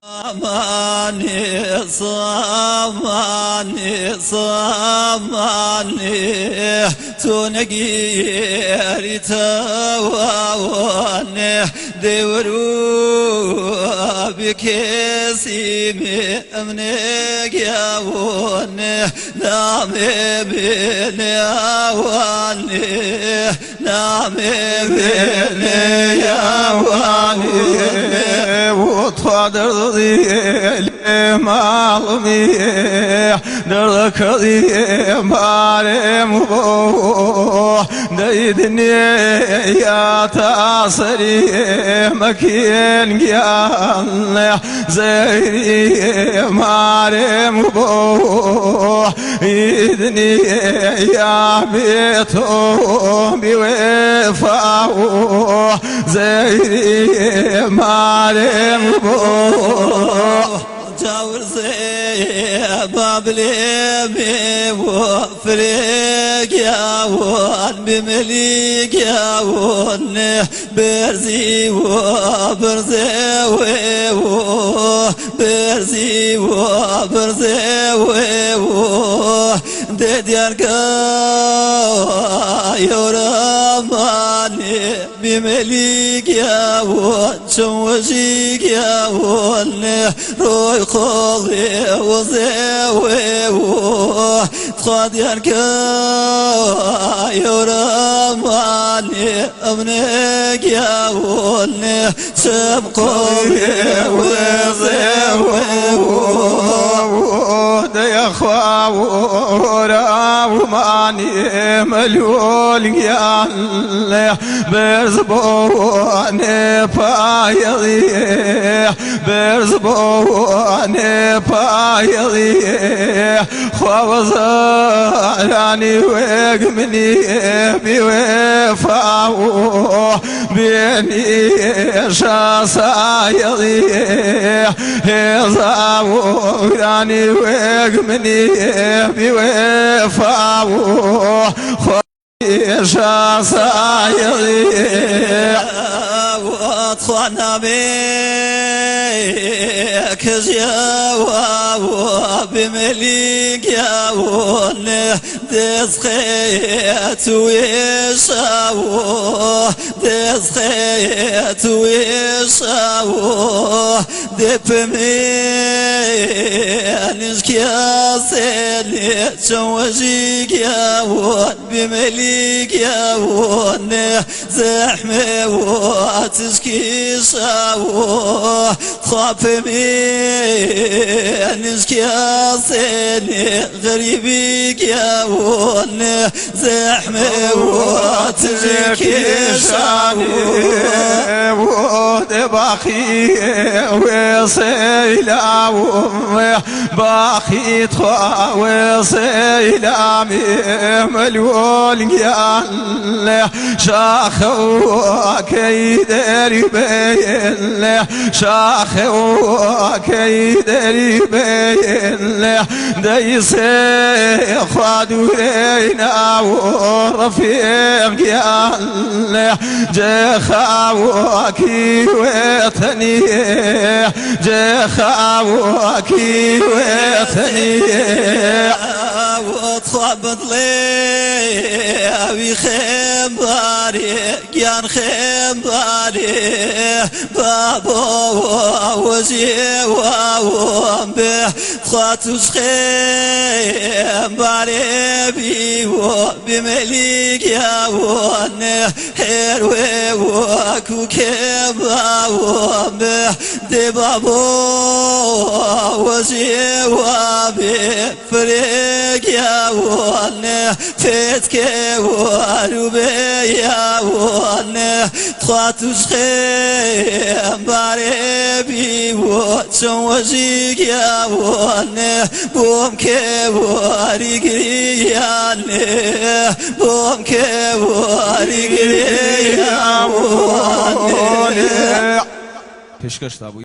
صماني صماني صماني تنقيري تواني دورو بكسيمي امنك ياوني نامي بني اواني نامي بني ياواني وتفادر معلومي درك ماري مبو ديدني يا تاصري مكين قيال زيري ماري مبو يدني يا بيتو بوفاو زيري ماري مبو جاور زي بابلي بوفريق ياون بمليق ياون برزي وبرزي برزي وبرزي ديار يورماني بمليق ياون شوشيق ياون روي خوضي وزيوه تخاديان يورماني امنك ياون سبقوي وزيوه دي اخواه ماني ملول يالله برزبوني فايضي برزبوني فايضي خوازاني ويقمني بوفاو بيني شاسايضي هزاواني ويقمني بوفاو شاسايضي واتخوانا بيك زياوا بمليك ياون دزخيت ويشاو دزخيت ويشاو دبمينش كياسيني شوجيك ياون بمليك ياون زحمة واتشكي شاو خافمي نشكياسيني غريبك ياون زحمة واتشكي شاو باخي وصيلاوم باخي تخوا وصيلامي ملول قيال شاخو كيدري بين شاخو كيدري بين ديسي خادورينا ورفيق قيال جخاوكي وطني جخاوكي وطني وتخبط لي ويخباري كان خباري بابو وزي وام به خاتوش خباري بيو بمليك ياون هيروي وكو كباوام به دي بابو وزي وابي فريق ياون فتك وروبي ياون تخاتوش خباري بيو شوشيك ياون بوم كواري قرياني بوم كواري قرياني Peşkaş tabu.